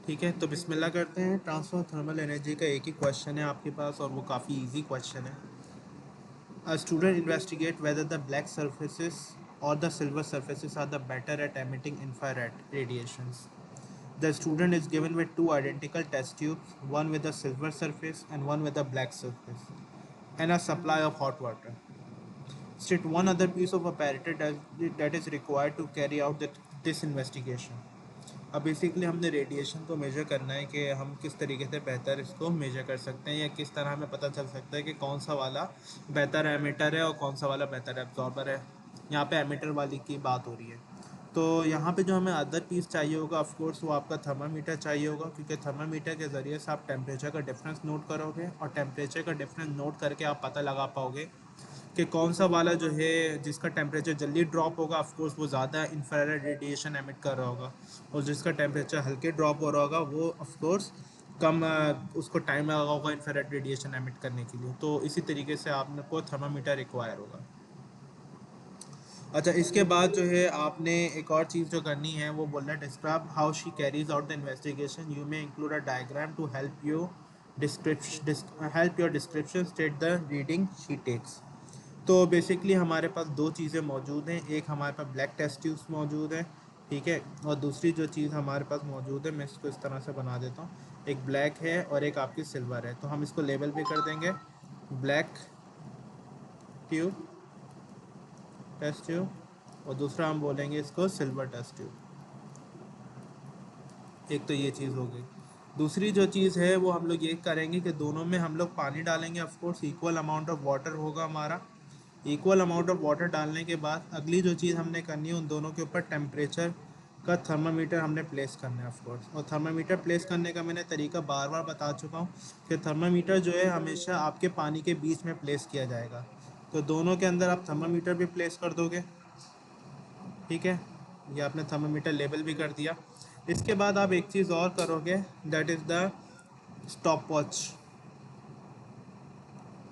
ठीक है, तो बिस्मिल्लाह करते हैं। ट्रांसफर थर्मल एनर्जी का एक ही क्वेश्चन है आपके पास और वो काफ़ी इजी क्वेश्चन है। A student investigate whether the black surfaces or the silver surfaces are the better at emitting infrared radiations. The student is given with two identical test tubes, one with a silver surface and one with a black surface, and a supply of hot water. State one other piece of apparatus that is required to carry out this investigation. अब basically हमने radiation को major करना है कि हम किस तरीके से बेहतर इसको मेजर कर सकते हैं या किस तरह हमें पता चल सकता है कि कौन सा वाला बेहतर एमिटर है और कौन सा वाला बेहतर एब्जॉर्बर है। यहाँ पे एमिटर वाली की बात हो रही है। तो यहाँ पे जो हमें अदर पीस चाहिए होगा ऑफ कोर्स वो आपका थर्मामीटर चाहिए होगा, क्योंकि थर्मामीटर के ज़रिए से आप टेम्परेचर का डिफरेंस नोट करोगे और टेम्परेचर का डिफरेंस नोट करके आप पता लगा पाओगे कि कौन सा वाला जो है जिसका टेम्परेचर जल्दी ड्रॉप होगा ऑफ कोर्स वो ज़्यादा इंफ्रारेड रेडिएशन एमिट कर रहा होगा, और जिसका टेम्परेचर हल्के ड्रॉप हो रहा होगा वो ऑफ कोर्स कम उसको टाइम लगा होगा इंफ्रारेड रेडिएशन एमिट करने के लिए। तो इसी तरीके से आपको थर्मामीटर रिक्वायर होगा। अच्छा, इसके बाद जो है आपने एक और चीज़ जो करनी है वो बोलना है describe how she carries out the investigation, you may include a diagram to help your description state the reading she takes. तो बेसिकली हमारे पास दो चीज़ें मौजूद हैं, एक हमारे पास ब्लैक टेस्ट ट्यूब्स मौजूद है, ठीक है, और दूसरी जो चीज़ हमारे पास मौजूद है मैं इसको इस तरह से बना देता हूँ, एक ब्लैक है और एक आपकी सिल्वर है। तो हम इसको लेबल भी कर देंगे ब्लैक ट्यूब टेस्ट ट्यूब और दूसरा हम बोलेंगे इसको सिल्वर टेस्ट ट्यूब। एक तो ये चीज़ हो गई। दूसरी जो चीज़ है वो हम लोग ये करेंगे कि दोनों में हम लोग पानी डालेंगे, of course equal amount of water होगा हमारा। इक्वल अमाउंट ऑफ वाटर डालने के बाद अगली जो चीज़ हमने करनी है उन दोनों के ऊपर टेम्परेचर का थर्मामीटर हमने प्लेस करना है ऑफ कोर्स। और थर्मामीटर प्लेस करने का मैंने तरीका बार बार बता चुका हूँ कि थर्मामीटर जो है हमेशा आपके पानी के बीच में प्लेस किया जाएगा। तो दोनों के अंदर आप थर्मामीटर भी प्लेस कर दोगे, ठीक है। ये आपने थर्मामीटर लेबल भी कर दिया। इसके बाद आप एक चीज़ और करोगे, that is the stop watch,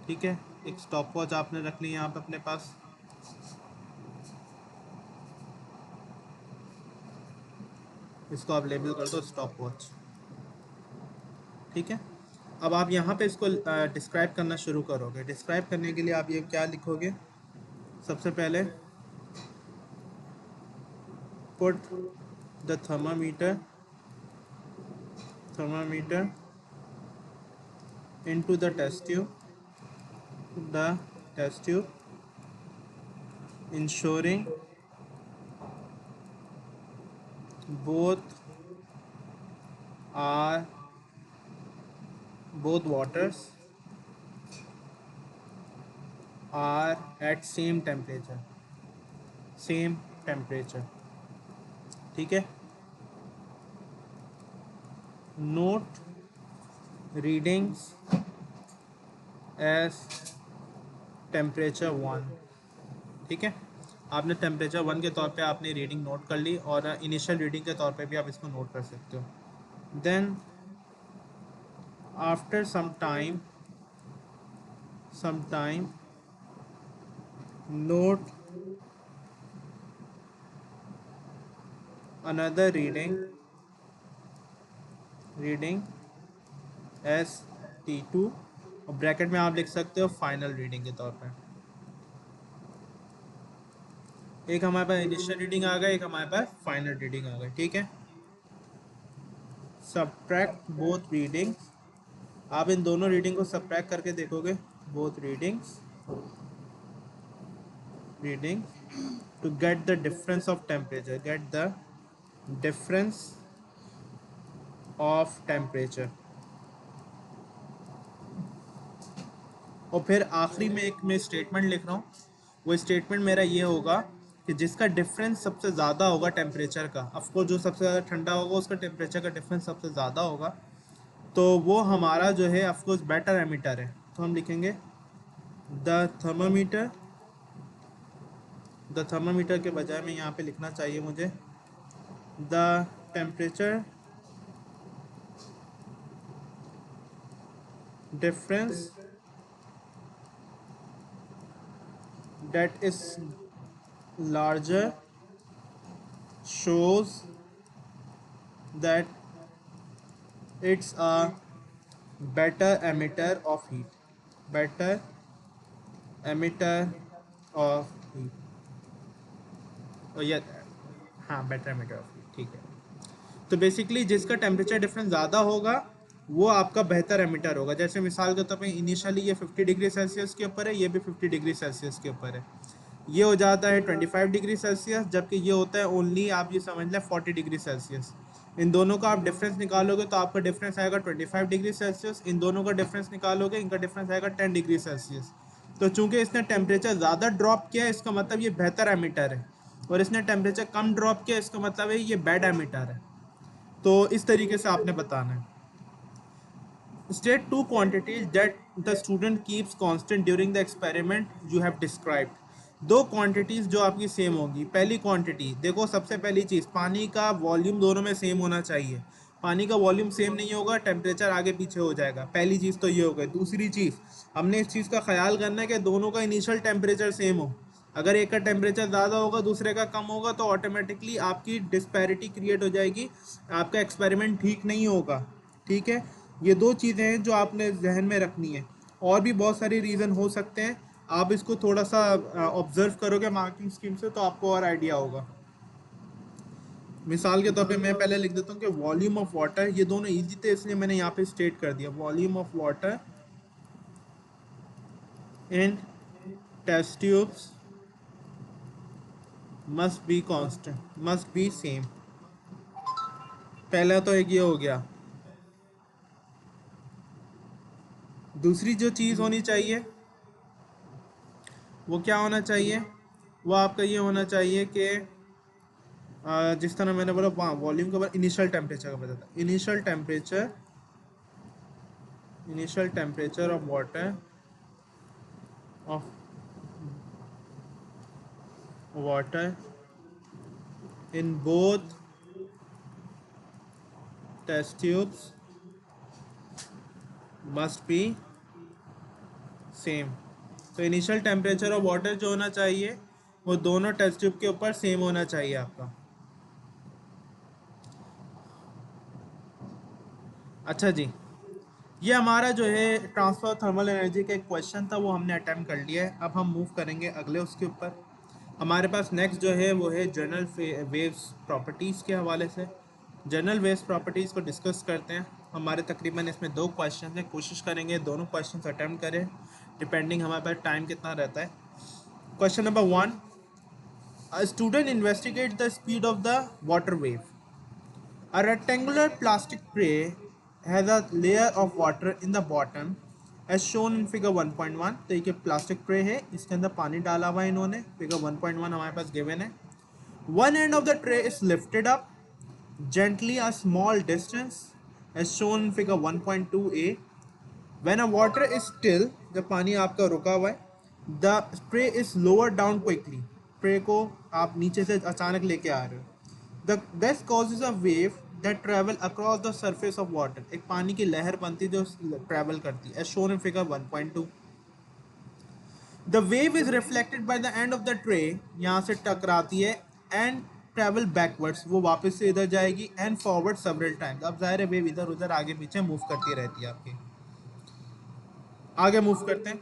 ठीक है। एक स्टॉप वॉच आपने रख ली यहाँ पे अपने पास। इसको आप लेबल कर दो स्टॉप वॉच, ठीक है। अब आप यहाँ पे इसको डिस्क्राइब करना शुरू करोगे। डिस्क्राइब करने के लिए आप ये क्या लिखोगे, सबसे पहले put the thermometer into the test tube ensuring both are both waters are at same temperature, ठीक है। नोट रीडिंग्स एज टेम्परेचर 1, ठीक है। आपने टेम्परेचर 1 के तौर पे आपने रीडिंग नोट कर ली और इनिशियल रीडिंग के तौर पे भी आप इसको नोट कर सकते हो। Then after some time note another reading as T2, और ब्रैकेट में आप लिख सकते हो फाइनल रीडिंग के तौर पे। एक हमारे पास इनिशियल रीडिंग आ गया, एक हमारे पास फाइनल रीडिंग आ गई, ठीक है। सब्ट्रैक्ट बोथ रीडिंग, आप इन दोनों रीडिंग को सब्ट्रैक्ट करके देखोगे। Both reading to get the difference of temperature, get the difference of temperature. और फिर आखिरी में एक मैं स्टेटमेंट लिख रहा हूँ, वो स्टेटमेंट मेरा ये होगा कि जिसका डिफरेंस सबसे ज़्यादा होगा टेम्परेचर का, ऑफकोर्स जो सबसे ज़्यादा ठंडा होगा उसका टेम्परेचर का डिफरेंस सबसे ज़्यादा होगा, तो वो हमारा जो है ऑफकोर्स बेटर एमिटर है। तो हम लिखेंगे द थर्मामीटर, द थर्मामीटर के बजाय में यहाँ पे लिखना चाहिए मुझे the temperature difference that is larger shows that It's a better emitter of heat. Better emitter of heat. Oh yeah, हाँ better emitter of heat, ठीक है। तो बेसिकली जिसका टेम्परेचर डिफरेंस ज़्यादा होगा वो आपका बेहतर एमिटर होगा। जैसे मिसाल के तौर पे इनिशियली ये 50 डिग्री सेल्सियस के ऊपर है, ये भी 50 डिग्री सेल्सियस के ऊपर है। ये हो जाता है 25 डिग्री सेल्सियस, जबकि ये होता है ओनली, आप ये समझ लें, 40 डिग्री सेल्सियस। इन दोनों का आप डिफरेंस निकालोगे तो आपका डिफरेंस आएगा 25 डिग्री सेल्सियस। इन दोनों का डिफरेंस निकालोगे, इनका डिफरेंस आएगा 10 डिग्री सेल्सियस। तो चूंकि इसने टेम्परेचर ज़्यादा ड्रॉप किया है, इसका मतलब ये बेहतर एमिटर है, और इसने टेम्परेचर कम ड्रॉप किया, इसका मतलब है ये बैड एमिटर है। तो इस तरीके से आपने बताना है। State two quantities that the student keeps constant during the experiment you have described. दो क्वांटिटीज जो आपकी सेम होगी। पहली क्वांटिटी देखो, सबसे पहली चीज़, पानी का वॉल्यूम दोनों में सेम होना चाहिए। पानी का वॉल्यूम सेम नहीं होगा, टेम्परेचर आगे पीछे हो जाएगा। पहली चीज़ तो ये हो गई। दूसरी चीज़, हमने इस चीज़ का ख्याल करना है कि दोनों का इनिशियल टेम्परेचर सेम हो। अगर एक का टेम्परेचर ज़्यादा होगा, दूसरे का कम होगा, तो ऑटोमेटिकली आपकी डिस्पैरिटी क्रिएट हो जाएगी, आपका एक्सपेरिमेंट ठीक नहीं होगा। ठीक है, ये दो चीज़ें हैं जो आपने जहन में रखनी है। और भी बहुत सारे रीज़न हो सकते हैं, आप इसको थोड़ा सा ऑब्जर्व करोगे मार्किंग स्कीम से तो आपको और आइडिया होगा। मिसाल के तौर पे मैं पहले लिख देता हूँ कि वॉल्यूम ऑफ वाटर, ये दोनों इजी थे इसलिए मैंने यहाँ पे स्टेट कर दिया, volume of water in test tubes must be constant, must be same. पहला तो एक ये हो गया। दूसरी जो चीज़ होनी चाहिए वो क्या होना चाहिए, वो आपका ये होना चाहिए कि जिस तरह मैंने बोला वॉल्यूम के बाद इनिशियल टेम्परेचर का पता था। Initial temperature of water, of water in both test tubes must be same. तो इनिशियल टेम्परेचर ऑफ वाटर जो होना चाहिए वो दोनों टेस्ट ट्यूब के ऊपर सेम होना चाहिए आपका। अच्छा जी, ये हमारा जो है ट्रांसफर थर्मल एनर्जी का एक क्वेश्चन था, वो हमने अटैम्प्ट कर लिया है। अब हम मूव करेंगे अगले उसके ऊपर। हमारे पास नेक्स्ट जो है वो है जनरल वेव्स प्रॉपर्टीज़ के हवाले से। जनरल वेव्स प्रॉपर्टीज़ को डिस्कस करते हैं। हमारे तकरीबन इसमें दो क्वेश्चन हैं, कोशिश करेंगे दोनों क्वेश्चन अटैम्प्ट करें, डिपेंडिंग हमारे पास टाइम कितना रहता है। Question number 1, a student investigate the speed of the water wave. A rectangular plastic tray has a layer of water in the bottom as shown in figure 1.1। तो ये plastic tray है, इसके अंदर पानी डाला हुआ है इन्होंने। फिगर 1.1 हमारे पास गिवन है। One end of the tray is lifted up gently a small distance as shown in figure 1.2a। When a water is still, जब पानी आपका रुका हुआ है, the tray is lowered down quickly। Tray को आप नीचे से अचानक लेके आ रहे हो। This causes a wave that travel across the surface of water। एक पानी की लहर बनती है जो ट्रैवल करती है, as shown in figure 1.2। The wave is reflected by the end of the tray, यहाँ से टकराती है, and travel backwards, वो वापस से इधर जाएगी, and forward several times। अब जाहिर है वेव इधर उधर आगे पीछे मूव करती रहती है आपकी। आगे मूव करते हैं।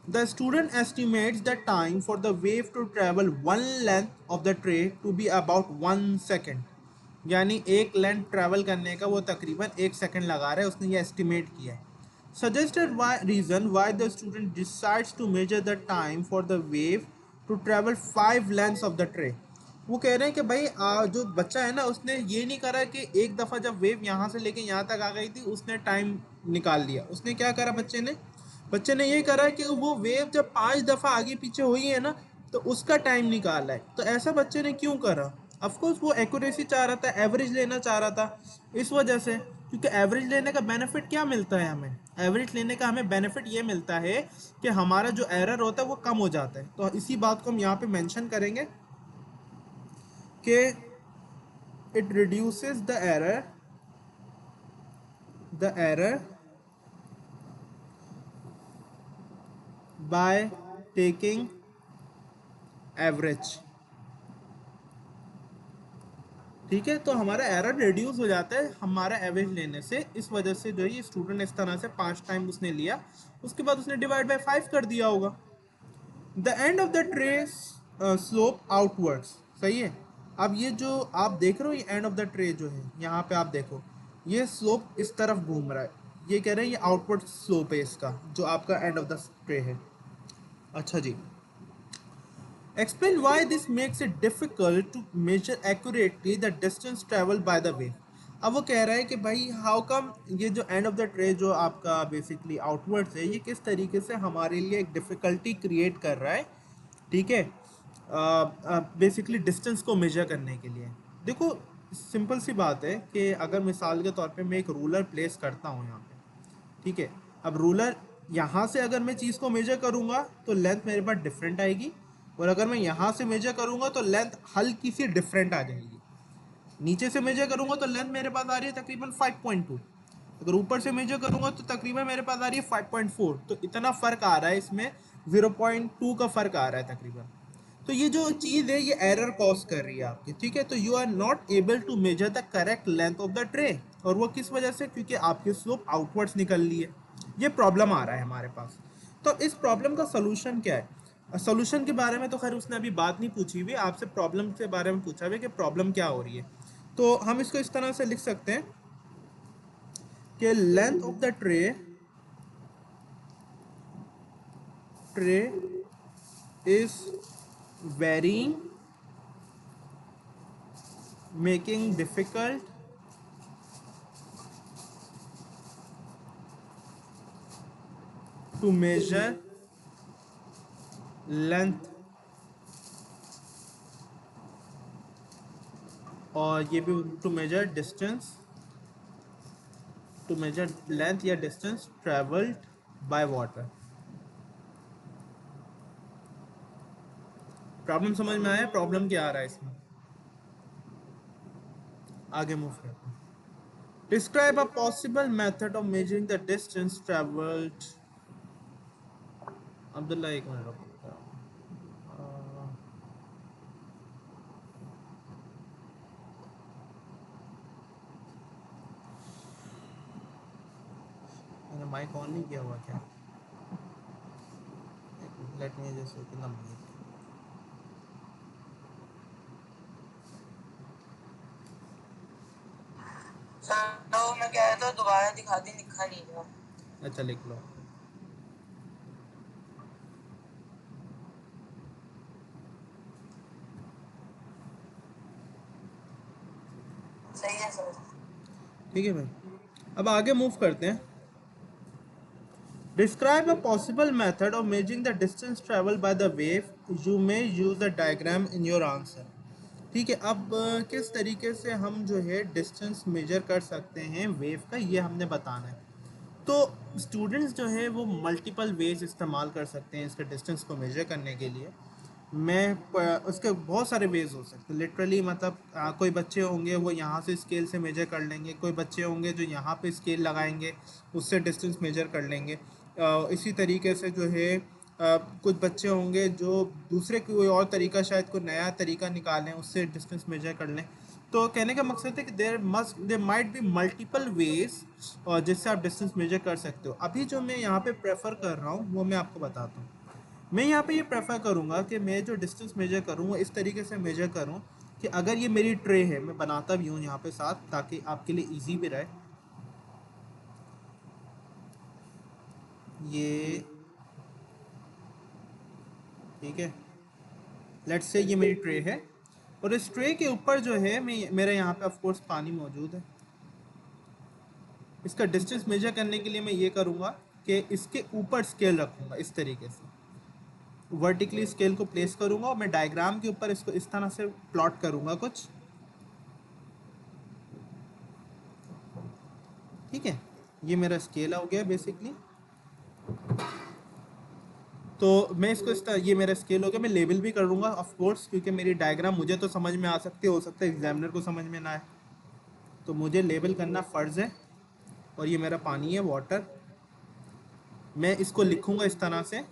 The student estimates the time for the wave to travel one length of the tray to be about 1 second। यानी एक लेंथ ट्रैवल करने का वो तकरीबन 1 सेकंड लगा रहा है, उसने ये एस्टिमेट किया है। Suggested reason why the student decides to measure the time for the wave to travel 5 lengths of the tray. वो कह रहे हैं कि भाई जो बच्चा है ना, उसने ये नहीं करा कि एक दफ़ा जब वेव यहाँ से लेके यहाँ तक आ गई थी उसने टाइम निकाल लिया। उसने क्या करा, बच्चे ने ये करा कि वो वेव जब 5 दफ़ा आगे पीछे हुई है ना, तो उसका टाइम निकाला है। तो ऐसा बच्चे ने क्यों करा? ऑफकोर्स वो एक्यूरेसी चाह रहा था, एवरेज लेना चाह रहा था, इस वजह से। क्योंकि एवरेज लेने का बेनिफिट क्या मिलता है हमें? एवरेज लेने का हमें बेनिफिट ये मिलता है कि हमारा जो एरर होता है वो कम हो जाता है। तो इसी बात को हम यहाँ पे मेंशन करेंगे कि it reduces the error by taking average. ठीक है, तो हमारा एरर रिड्यूस हो जाता है हमारा एवरेज लेने से। इस वजह से जो है ये स्टूडेंट इस तरह से 5 टाइम उसने लिया, उसके बाद उसने डिवाइड बाय 5 कर दिया होगा। The end of the tray slope outwards, सही है। अब ये जो आप देख रहे हो, ये एंड ऑफ द ट्रे जो है यहाँ पे आप देखो, ये स्लोप इस तरफ घूम रहा है, ये कह रहे हैं ये आउटवर्ड स्लोप है इसका, जो आपका एंड ऑफ द ट्रे है। अच्छा जी, explain why this makes it difficult to measure accurately the distance traveled by the wave। अब वो कह रहा है कि भाई हाउ कम ये जो एंड ऑफ द ट्रे जो आपका बेसिकली आउटवर्ड्स है, ये किस तरीके से हमारे लिए एक डिफ़िकल्टी क्रिएट कर रहा है, ठीक है, बेसिकली डिस्टेंस को मेजर करने के लिए। देखो सिंपल सी बात है कि अगर मिसाल के तौर पे मैं एक रूलर प्लेस करता हूँ यहाँ पे, ठीक है, अब रूलर यहाँ से अगर मैं चीज़ को मेजर करूँगा तो लेंथ मेरे पास डिफरेंट आएगी, और अगर मैं यहाँ से मेजर करूँगा तो लेंथ हल्की सी डिफरेंट आ जाएगी। नीचे से मेजर करूँगा तो लेंथ मेरे पास आ रही है तकरीबन 5.2, अगर ऊपर से मेजर करूँगा तो तकरीबन मेरे पास आ रही है 5.4, तो इतना फ़र्क आ रहा है इसमें, 0.2 का फ़र्क आ रहा है तकरीबन। तो ये जो चीज़ है ये एरर कॉज कर रही है आपकी, ठीक है, तो you are not able to measure the correct length of the tray, और वो किस वजह से, क्योंकि आपकी स्लोप आउटवर्ड्स निकल रही है, ये प्रॉब्लम आ रहा है हमारे पास। तो इस प्रॉब्लम का सोल्यूशन क्या है? सोल्यूशन के बारे में तो खैर उसने अभी बात नहीं पूछी हुई, आपसे प्रॉब्लम के बारे में पूछा हुआ है कि प्रॉब्लम क्या हो रही है। तो हम इसको इस तरह से लिख सकते हैं कि length of the tray is varying, making difficult to measure length, और ये भी to measure distance, to measure length या distance travelled by water. Problem समझ में आया? प्रॉब्लम क्या आ रहा है इसमें? आगे मूव करते हैं। Describe a possible method of measuring the distance travelled. Abdullah एक मिनट रुको, मैंने माइक ऑन नहीं किया हुआ क्या? Let me just open the mic. Sir तो मैं कह रहा था दोबारा दिखा दी, लिखा नहीं था। अच्छा लिख लो। सही है सर। ठीक है भाई, अब आगे मूव करते हैं। Describe a possible method of measuring the distance traveled by the wave. You may use the diagram in your answer। ठीक है, अब किस तरीके से हम जो है डिस्टेंस मेजर कर सकते हैं वेव का, ये हमने बताना है। तो स्टूडेंट्स जो है वो मल्टीपल वेज इस्तेमाल कर सकते हैं इसके डिस्टेंस को मेजर करने के लिए। उसके बहुत सारे वेज हो सकते हैं लिटरली, मतलब कोई बच्चे होंगे वो यहाँ से स्केल से मेजर कर लेंगे, कोई बच्चे होंगे जो यहाँ पे स्केल लगाएंगे उससे डिस्टेंस मेजर कर लेंगे। इसी तरीके से जो है कुछ बच्चे होंगे जो दूसरे कोई और तरीका, शायद कोई नया तरीका निकालें उससे डिस्टेंस मेजर कर लें। तो कहने का मकसद है कि there might be multiple ways और जिससे आप डिस्टेंस मेजर कर सकते हो। अभी जो मैं यहाँ पे प्रेफर कर रहा हूँ वो मैं आपको बताता हूँ। मैं यहाँ पे ये प्रेफर करूँगा कि मैं जो डिस्टेंस मेजर करूँ वो इस तरीके से मेजर करूँ कि अगर ये मेरी ट्रे है, मैं बनाता भी हूँ यहाँ पे साथ ताकि आपके लिए इजी भी रहे। ये ठीक है, लेट्स से ये मेरी ट्रे है, और इस ट्रे के ऊपर जो है मेरे यहाँ पे ऑफ कोर्स पानी मौजूद है। इसका डिस्टेंस मेजर करने के लिए मैं ये करूँगा कि इसके ऊपर स्केल रखूँगा, इस तरीके से वर्टिकली स्केल को प्लेस करूँगा, और मैं डायग्राम के ऊपर इसको इस तरह से प्लॉट करूँगा कुछ। ठीक है, ये मेरा स्केल हो गया बेसिकली। तो मैं इसको इस तरह, ये मेरा स्केल हो गया, मैं लेबल भी करूँगा ऑफ कोर्स, क्योंकि मेरी डायग्राम मुझे तो समझ में आ सकती है, हो सकता है एग्जामिनर को समझ में ना आए, तो मुझे लेबल करना फ़र्ज़ है। और ये मेरा पानी है, वाटर। मैं इसको लिखूँगा इस तरह से,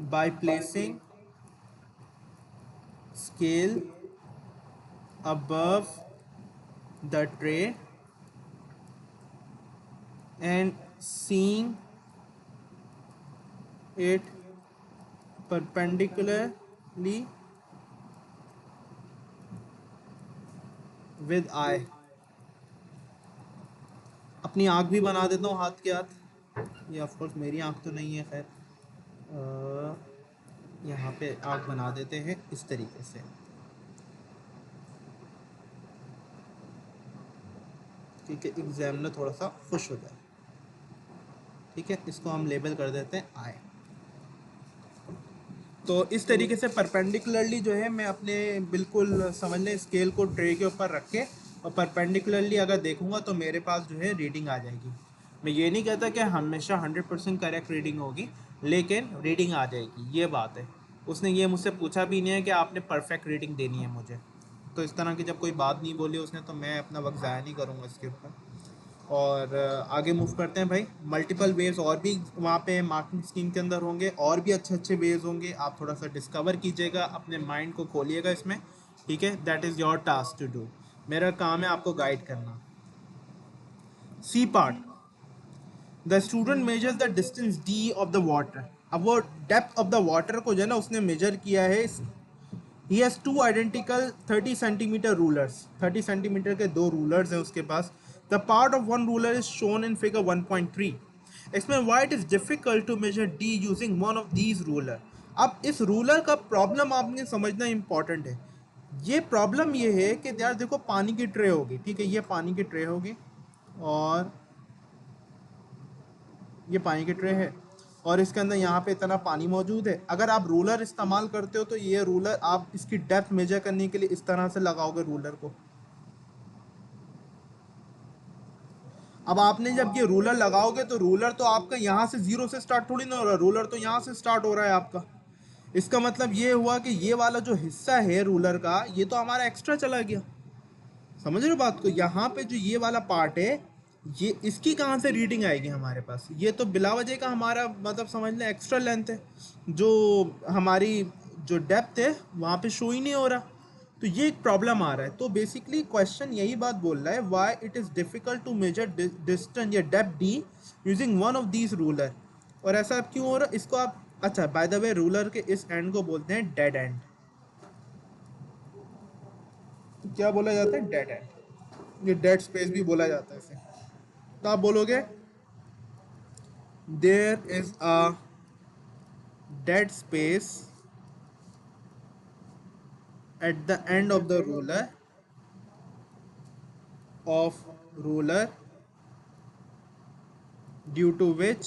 by placing scale above the tray and seeing it perpendicularly with eye. अपनी आँख भी बना देता हूँ हाथ के हाथ। ये ऑफ कोर्स मेरी आँख तो नहीं है, खैर यहाँ पे आँख बना देते हैं इस तरीके से। ठीक है, एग्जामिनर थोड़ा सा खुश हो जाए। ठीक है, इसको हम लेबल कर देते हैं आई। तो इस तरीके से परपेंडिकुलरली जो है मैं अपने बिल्कुल समझ लें स्केल को ट्रे के ऊपर रख के और परपेंडिकुलरली अगर देखूंगा तो मेरे पास जो है रीडिंग आ जाएगी। मैं ये नहीं कहता कि हमेशा 100% करेक्ट रीडिंग होगी, लेकिन रीडिंग आ जाएगी, ये बात है। उसने ये मुझसे पूछा भी नहीं है कि आपने परफेक्ट रीडिंग देनी है मुझे। तो इस तरह की जब कोई बात नहीं बोली उसने, तो मैं अपना वक्त ज़ाया नहीं करूँगा इसके ऊपर। और आगे मूव करते हैं भाई। मल्टीपल वेज और भी वहाँ पे मार्किंग स्कीम के अंदर होंगे, और भी अच्छे अच्छे वेज होंगे। आप थोड़ा सा डिस्कवर कीजिएगा, अपने माइंड को खोलिएगा इसमें। ठीक है, that is your task to do. मेरा काम है आपको गाइड करना। C part, the student measure the distance D of the water. अब वो डेप्थ ऑफ द वाटर को जो है ना उसने मेजर किया है। He has two identical 30 centimetre rulers. 30 centimetre के दो रूलर्स हैं उसके पास। The part of one ruler is shown in figure 1.3। इसमें why it is difficult to measure D using one of these ruler. अब इस रूलर का प्रॉब्लम आपने समझना इंपॉर्टेंट है। ये प्रॉब्लम ये है कि यार देखो, पानी की ट्रे होगी, ठीक है, ये पानी की ट्रे होगी और ये पानी की ट्रे है और इसके अंदर यहाँ पे इतना पानी मौजूद है। अगर आप रूलर इस्तेमाल करते हो तो ये रूलर आप इसकी डेप्थ मेजर करने के लिए इस तरह से लगाओगे रूलर को। अब आपने जब ये रूलर लगाओगे तो रूलर तो आपका यहाँ से जीरो से स्टार्ट थोड़ी ना हो रहा है, रूलर तो यहाँ से स्टार्ट हो रहा है आपका। इसका मतलब ये हुआ कि ये वाला जो हिस्सा है रूलर का, ये तो हमारा एक्स्ट्रा चला गया। समझ रहे हो बात को? यहाँ पे जो ये वाला पार्ट है, ये इसकी कहाँ से रीडिंग आएगी हमारे पास? ये तो बिला वजह का हमारा मतलब समझ लें एक्स्ट्रा लेंथ है, जो हमारी जो डेप्थ है वहाँ पे शो ही नहीं हो रहा। तो ये एक प्रॉब्लम आ रहा है। तो बेसिकली क्वेश्चन यही बात बोल रहा है, why it is difficult to measure distance या depth D using one of these ruler. और ऐसा क्यों हो रहा है इसको आप, अच्छा बाय द वे, रूलर के इस एंड को बोलते हैं डेड एंड। क्या बोला जाता है? Dead end. ये डेड स्पेस भी बोला जाता है इसे। तो आप बोलोगे there is a dead space at the end of the ruler due to which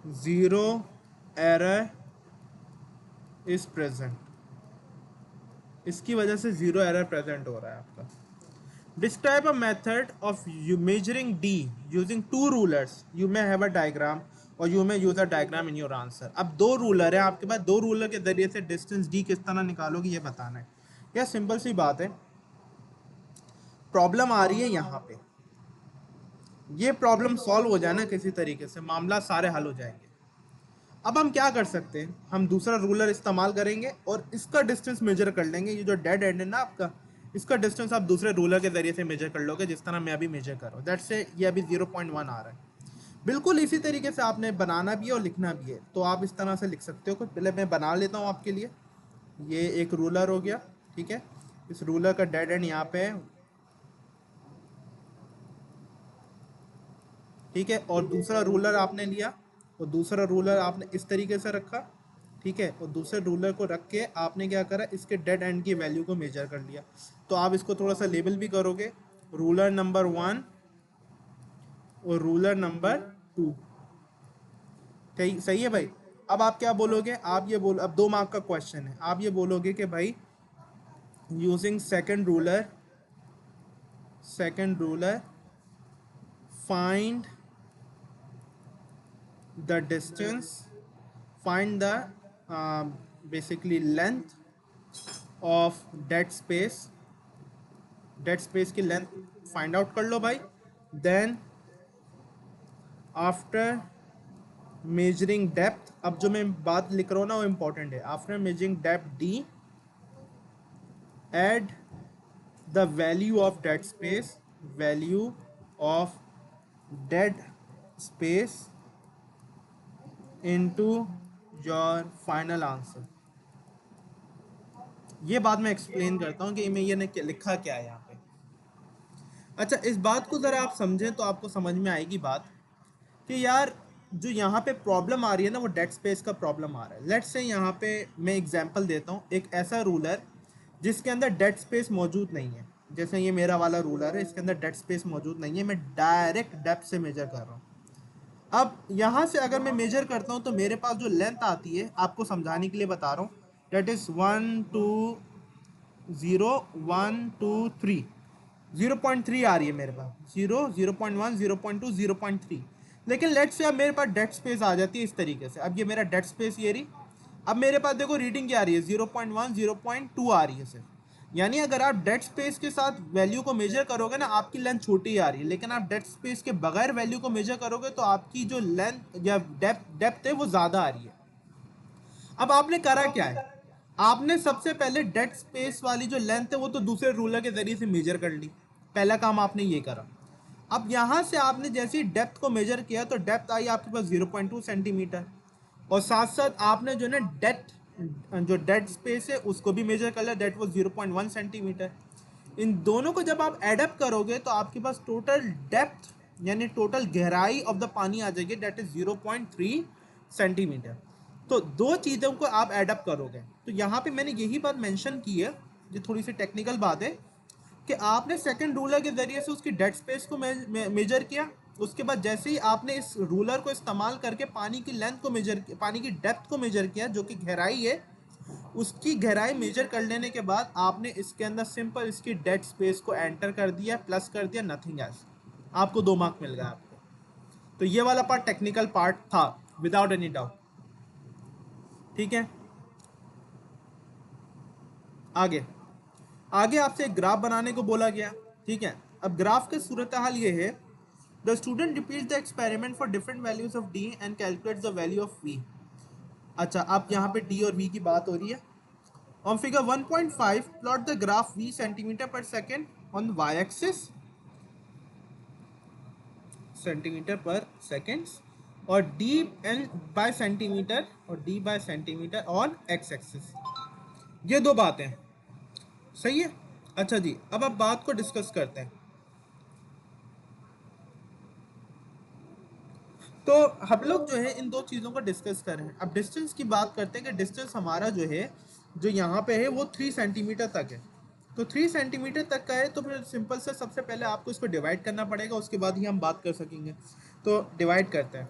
zero error is present. इसकी वजह से जीरो एरर प्रेजेंट हो रहा है आपका। Describe a method of you measuring D using two rulers. You may have a diagram or you may use a diagram in your answer. अब दो ruler है आपके पास, दो रूलर के जरिए से डिस्टेंस D किस तरह निकालोगे ये बताना है। यह सिंपल सी बात है। प्रॉब्लम आ रही है यहाँ पे, ये प्रॉब्लम सॉल्व हो जाए ना किसी तरीके से, मामला सारे हल हो जाएंगे। अब हम क्या कर सकते हैं, हम दूसरा रूलर इस्तेमाल करेंगे और इसका डिस्टेंस मेजर कर लेंगे। ये जो डेड एंड है ना आपका, इसका डिस्टेंस आप दूसरे रूलर के जरिए से मेजर कर लोगे, जिस तरह मैं अभी मेजर कर रहा हूँ। दैट से ये अभी 0.1 आ रहा है। बिल्कुल इसी तरीके से आपने बनाना भी है और लिखना भी है। तो आप इस तरह से लिख सकते हो। कुछ पहले मैं बना लेता हूँ आपके लिए। ये एक रूलर हो गया, ठीक है। इस रूलर का डेड एंड यहाँ पे है, ठीक है। और दूसरा रूलर आपने लिया और दूसरा रूलर आपने इस तरीके से रखा, ठीक है। और दूसरे रूलर को रख के आपने क्या करा, इसके डेड एंड की वैल्यू को मेजर कर लिया। तो आप इसको थोड़ा सा लेबल भी करोगे, रूलर नंबर 1 और रूलर नंबर 2। सही है भाई। अब आप क्या बोलोगे, आप ये बोलो, अब 2 मार्क का क्वेश्चन है, आप ये बोलोगे कि भाई using second ruler find the distance, find the basically length of dead space, dead space की लेंथ फाइंड आउट कर लो भाई। देन आफ्टर मेजरिंग डेप्थ, अब जो मैं बात लिख रहा हूँ ना वो इम्पोर्टेंट है। After measuring depth D, add the value of dead space, value of dead space into your final answer. ये बात मैं एक्सप्लेन करता हूँ कि मैं ये लिखा क्या है यहाँ पे। अच्छा, इस बात को ज़रा आप समझें तो आपको समझ में आएगी बात कि यार जो यहाँ पे प्रॉब्लम आ रही है ना वो डेड स्पेस का प्रॉब्लम आ रहा है। लेट्स से यहाँ पे मैं एग्जांपल देता हूँ, एक ऐसा रूलर जिसके अंदर डेड स्पेस मौजूद नहीं है, जैसे ये मेरा वाला रूलर है, इसके अंदर डेड स्पेस मौजूद नहीं है, मैं डायरेक्ट डेप्थ से मेजर कर रहा हूँ। अब यहाँ से अगर मैं मेजर करता हूँ तो मेरे पास जो लेंथ आती है, आपको समझाने के लिए बता रहा हूँ, डेट इज़ 1 2 0 1 2 3, 0.3 आ रही है मेरे पास, 0 0.1 0.2 0.3। लेकिन लेट्स से अब मेरे पास डेड स्पेस आ जाती है इस तरीके से। अब ये मेरा डेड स्पेस ये रही। अब मेरे पास देखो रीडिंग क्या आ रही है, 0.1 0.2 आ रही है सिर्फ। यानी अगर आप डेड स्पेस के साथ वैल्यू को मेजर करोगे ना, आपकी लेंथ छोटी आ रही है, लेकिन आप डेड स्पेस के बगैर वैल्यू को मेजर करोगे तो आपकी जो लेंथ या डेप्थ है वो ज़्यादा आ रही है। अब आपने करा क्या है, आपने सबसे पहले डेड स्पेस वाली जो लेंथ है वो तो दूसरे रूलर के जरिए से मेजर कर ली। पहला काम आपने ये करा। अब यहाँ से आपने जैसे ही डेप्थ को मेजर किया तो डेप्थ आई आपके पास 0.2 सेंटीमीटर, और साथ साथ आपने जो है ना डेप्थ, जो डेड स्पेस है उसको भी मेजर कर लिया, डेट वो 0.1 सेंटीमीटर। इन दोनों को जब आप एडअप करोगे तो आपके पास टोटल डेप्थ यानी टोटल गहराई ऑफ द पानी आ जाएगी, डेट इज 0.3 सेंटीमीटर। तो दो चीज़ों को आप एडअप करोगे। तो यहाँ पे मैंने यही बात मेंशन की है, ये थोड़ी सी टेक्निकल बात है, कि आपने सेकंड रूलर के ज़रिए से उसकी डेड स्पेस को मेजर किया। उसके बाद जैसे ही आपने इस रूलर को इस्तेमाल करके पानी की लेंथ को मेजर किया, पानी की डेप्थ को मेजर किया जो कि गहराई है, उसकी गहराई मेजर कर लेने के बाद आपने इसके अंदर सिंपल इसकी डेड स्पेस को एंटर कर दिया, प्लस कर दिया, नथिंग एल्स। आपको 2 मार्क मिल गया आपको। तो ये वाला पार्ट टेक्निकल पार्ट था, विदाउट एनी डाउट। ठीक है, आगे आगे आपसे एक ग्राफ बनाने को बोला गया। ठीक है, अब ग्राफ की सूरत हाल ये है, the student repeat the experiment for different values of D and calculate the value of V. अच्छा, अब यहाँ पे डी और वी की बात हो रही है। On figure 1.5 plot the graph V centimetre पर second on Y axis, centimetre पर सेकेंड्स, और डी एन बाय सेंटीमीटर, और D by centimetre on X axis. ये दो बातें सही है। अच्छा जी, अब आप बात को डिस्कस करते हैं। तो हम लोग जो है इन दो चीज़ों को डिस्कस कर रहे हैं। अब डिस्टेंस की बात करते हैं कि डिस्टेंस हमारा जो है, जो यहाँ पे है वो 3 सेंटीमीटर तक है। तो 3 सेंटीमीटर तक का है तो फिर सिंपल से सबसे पहले आपको इसको डिवाइड करना पड़ेगा, उसके बाद ही हम बात कर सकेंगे। तो डिवाइड करते हैं,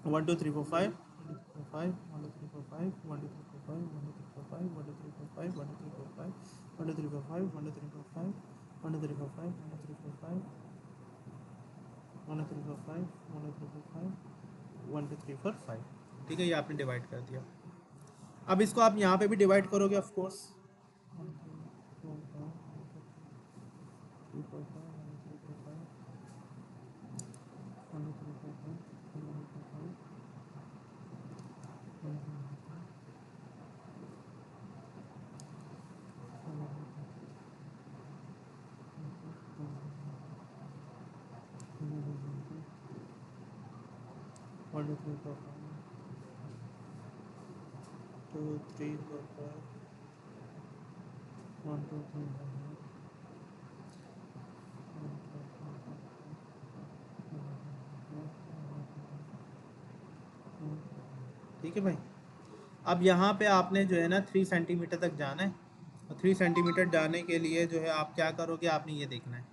1 2 3 4 5 1 2 3 4 5 1 2 3 4 5 1 2 3 4 5 1 2 3 4 5 1 2 3 4 5 1 2 3 4 5 1 2 3 4 5 1 2 3 4 5 1 2 3 4 5 1 2 3 4 5 1 2 3 4 5 1 2 3 4 5। ठीक है, ये आपने डिवाइड कर दिया। अब इसको आप यहाँ पे भी डिवाइड करोगे ऑफ कोर्स, 1 2 3 4 5 1 2 3 4 5 1 2 3 4 5 1 2 3 4 5 1 2 3 4 5 2 3 4 5 1 2 3 4 ठीक है भाई। अब यहाँ पे आपने जो है ना 3 सेंटीमीटर तक जाना है, और 3 सेंटीमीटर जाने के लिए जो है आप क्या करोगे, आपने ये देखना है।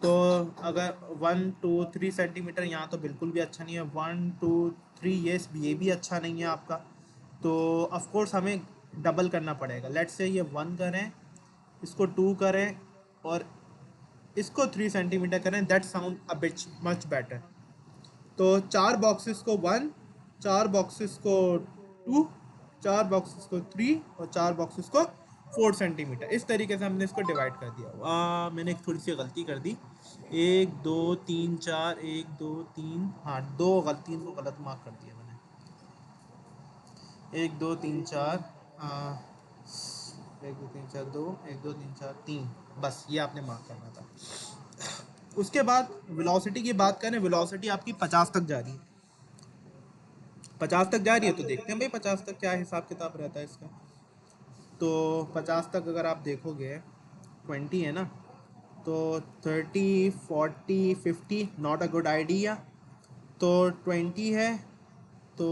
तो अगर 1 2 3 सेंटीमीटर यहाँ तो बिल्कुल भी अच्छा नहीं है, 1 2 3 ये भी अच्छा नहीं है आपका। तो ऑफ कोर्स हमें डबल करना पड़ेगा। लेट्स से ये 1 करें, इसको 2 करें, और इसको 3 सेंटीमीटर करें, that sound a bit much better. तो 4 बॉक्सेस को 1, 4 बॉक्सेस को 2, 4 बॉक्सेस को 3 और 4 बॉक्सेस को 4 सेंटीमीटर। इस तरीके से हमने इसको डिवाइड कर दिया। मैंने एक थोड़ी सी गलती कर दी, 1 2 3 4, 1 2 3, हाँ 2 तीन को गलत मार्क कर दिया मैंने। 1 2 3 4, 1 2 3 4 2, 1 2 3 4 3, बस ये आपने मार्क करना था। उसके बाद वेलोसिटी की बात करें, वेलोसिटी आपकी 50 तक जा रही है। 50 तक जा रही है तो देखते हैं भाई 50 तक क्या हिसाब किताब रहता है इसका। तो 50 तक अगर आप देखोगे, 20 है ना, तो 30 40 50 नॉट अ गुड आइडिया। तो 20 है, तो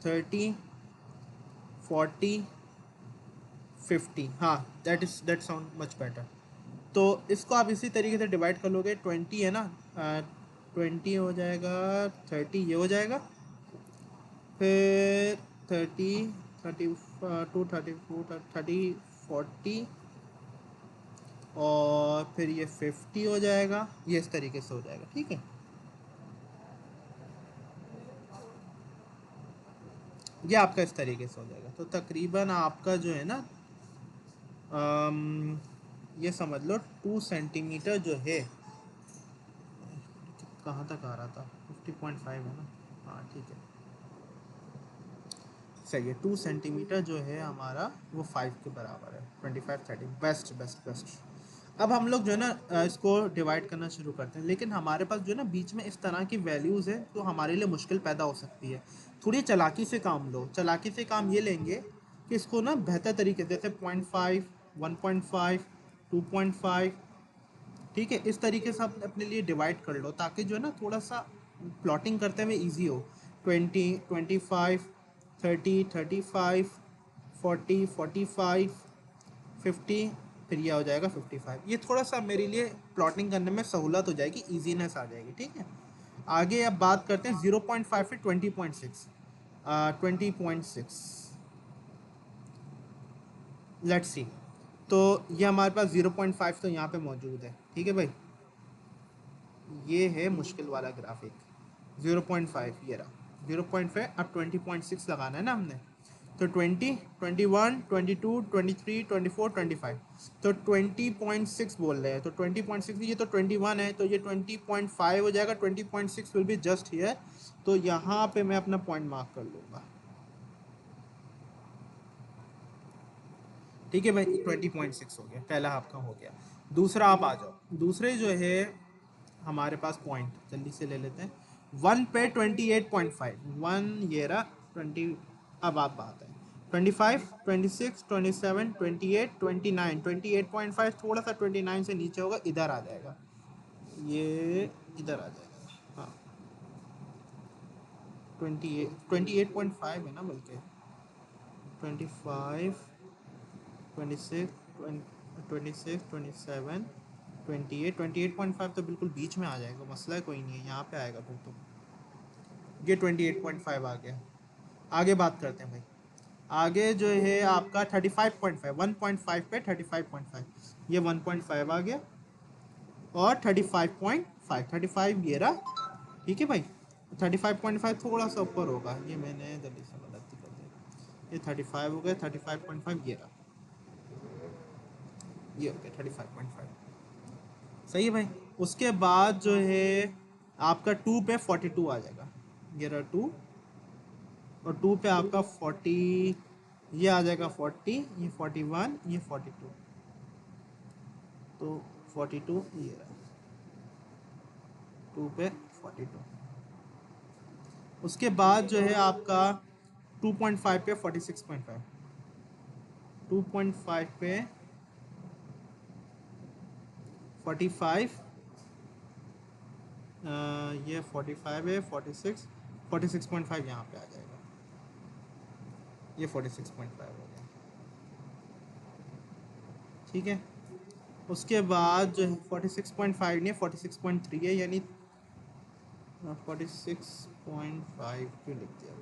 30 40 50, हाँ दैट साउंड मच बेटर। तो इसको आप इसी तरीके से डिवाइड कर लोगे। 20 है ना, 20 हो जाएगा, 30 ये हो जाएगा, फिर 30 32 34 30 और फिर ये 50 हो जाएगा, ये इस तरीके से हो जाएगा, ठीक है। ये आपका इस तरीके से हो जाएगा। तो तकरीबन आपका जो है ना, ये समझ लो 2 सेंटीमीटर जो है, कहाँ तक आ रहा था, 50.5 है ना, हाँ ठीक है सही है। 2 सेंटीमीटर जो है हमारा वो 5 के बराबर है। 25 30, बेस्ट बेस्ट बेस्ट। अब हम लोग जो है ना इसको डिवाइड करना शुरू करते हैं, लेकिन हमारे पास जो है ना बीच में इस तरह की वैल्यूज़ है तो हमारे लिए मुश्किल पैदा हो सकती है। थोड़ी चालाकी से काम लो। चालाकी से काम ये लेंगे कि इसको ना बेहतर तरीके से, जैसे 0.5 1.5 2.5, ठीक है, इस तरीके से आप अपने लिए डिवाइड कर लो, ताकि जो है ना थोड़ा सा प्लॉटिंग करते हुए इजी हो। 20 25 30 35 40 45 50, फिर यह हो जाएगा 55। ये थोड़ा सा मेरे लिए प्लॉटिंग करने में सहूलत हो जाएगी, ईजीनेस आ जाएगी, ठीक है। आगे अब बात करते हैं 0.5 से 20.6। 20.6 लेट्स सी। तो ये हमारे पास 0.5 तो यहाँ पे मौजूद है, ठीक है भाई। ये है मुश्किल वाला ग्राफिक। 0.5 ये रहा 0.5। अब 20.6 लगाना है ना हमने, तो 20 21 22 23 24 25, तो 20.6 बोल रहे हैं, तो 20.6, ये तो 21 है, तो ये 20.5 हो जाएगा। 20.6 विल बी जस्ट हियर। तो यहाँ पे मैं अपना पॉइंट मार्क कर लूँगा, ठीक है भाई। 20.6 हो गया, पहला आपका हो गया। दूसरा आप आ जाओ। दूसरे जो है हमारे पास पॉइंट जल्दी से ले लेते हैं। 1 पे 28.5, 1 ये रहा 20। अब आप बात है 25 26 27 28 29, 28.5 थोड़ा सा 29 से नीचे होगा, इधर आ जाएगा, ये इधर आ जाएगा, हाँ 28 है ना, बल्कि 25 26 26 27 28 28.5 तो बिल्कुल बीच में आ जाएगा, मसला कोई नहीं है, यहाँ पे आएगा फिर तो। ये 28.5 आ गया। आगे बात करते हैं भाई। आगे जो है आपका 35.5, 1.5 पे 35.5, ये 1.5 आ गया, और 35.5, 35 ये रहा, ठीक है भाई। 35.5 थोड़ा सा ऊपर होगा, ये मैंने जल्दी से गलती कर दी, ये 35 हो गया, 35.5 ये रहा, ये हो गया 35.5, सही है भाई। उसके बाद जो है आपका 2 पे 42 आ जाएगा, ये रहा 2, और 2 पे आपका 40, ये आ जाएगा 40, ये 41, ये 42, तो 42 ये रहा 2 पे 42। उसके बाद जो है आपका 2.5 पे 46.5, 2.5 पे 45, ये 45 है, 46, 46.5 यहाँ पे आ जाएगा, ये 46.5 हो गया, ठीक है। उसके बाद जो है 46.5 नहीं 46.3 है, यानी 46.5 क्यों लिख दिया,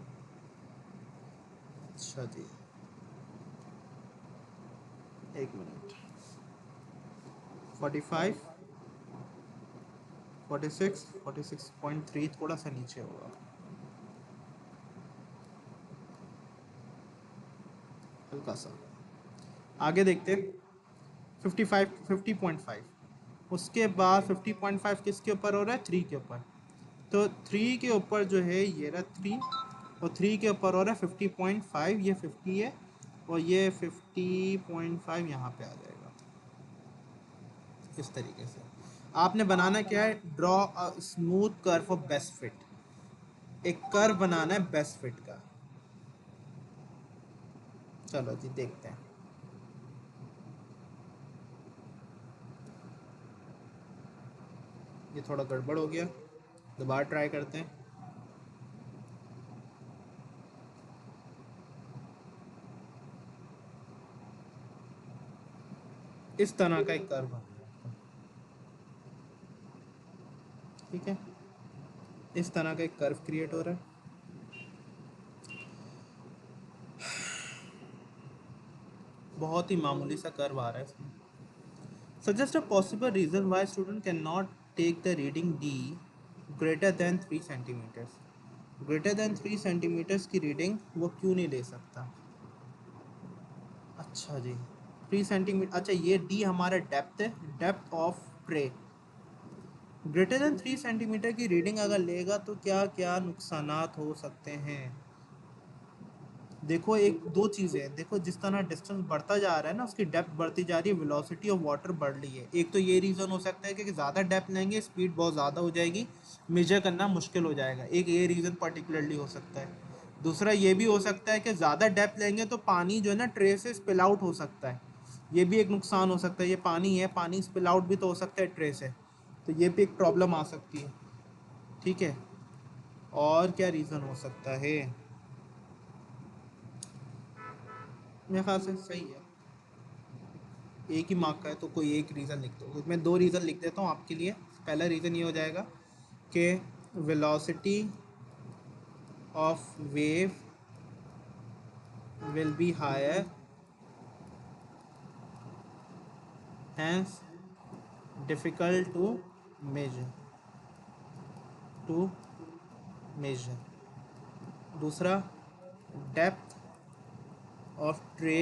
अच्छा जी एक मिनट। 45 46 46.3 थोड़ा सा नीचे होगा, हल्का सा, आगे देखते हैं 50.5। उसके बाद 50.5 किसके ऊपर हो रहा है, 3 के ऊपर। तो 3 के ऊपर जो है ये रहा 3, और 3 के ऊपर हो रहा है 50.5, ये 50 है और ये 50.5 यहाँ पे आ जाएगा। इस तरीके से आपने बनाना क्या है, draw a smooth curve of best fit. एक कर्व बनाना है बेस्ट फिट का। चलो जी देखते हैं। ये थोड़ा गड़बड़ हो गया, दोबारा ट्राई करते हैं। इस तरह का एक कर्व बन रहा है, ठीक है। इस तरह का एक कर्व क्रिएट हो रहा है। बहुत ही मामूली सा कर्व आ रहा है इसमें। Suggest a possible reason why student cannot take the reading D greater than 3 centimeters। Greater than 3 centimeters की रीडिंग वो क्यों नहीं ले सकता। अच्छा जी, 3 सेंटीमीटर, अच्छा ये डी हमारा डेप्थ है, depth of tray. Greater than 3 centimetre की रीडिंग अगर लेगा तो क्या क्या नुकसानात हो सकते हैं। देखो एक दो चीज़ें हैं, देखो जिस तरह डिस्टेंस बढ़ता जा रहा है ना, उसकी डेप्थ बढ़ती जा रही है, वेलोसिटी ऑफ वाटर बढ़ रही है। एक तो ये रीज़न हो सकता है कि ज़्यादा डेप्थ लेंगे स्पीड बहुत ज़्यादा हो जाएगी, मेजर करना मुश्किल हो जाएगा, एक ये रीज़न पर्टिकुलरली हो सकता है। दूसरा ये भी हो सकता है कि ज़्यादा डेप्थ लेंगे तो पानी जो है ना ट्रे से स्पिल आउट हो सकता है, ये भी एक नुकसान हो सकता है। ये पानी है, पानी स्पिल आउट भी तो हो सकता है ट्रे से, तो ये भी एक प्रॉब्लम आ सकती है, ठीक है। और क्या रीज़न हो सकता है, मेरे ख्याल से सही है, एक ही मार्क का है तो कोई एक रीज़न लिख दो। मैं दो रीज़न लिख देता हूँ आपके लिए। पहला रीज़न ये हो जाएगा कि velocity of wave will be higher, hence difficult to measure. दूसरा, depth of tray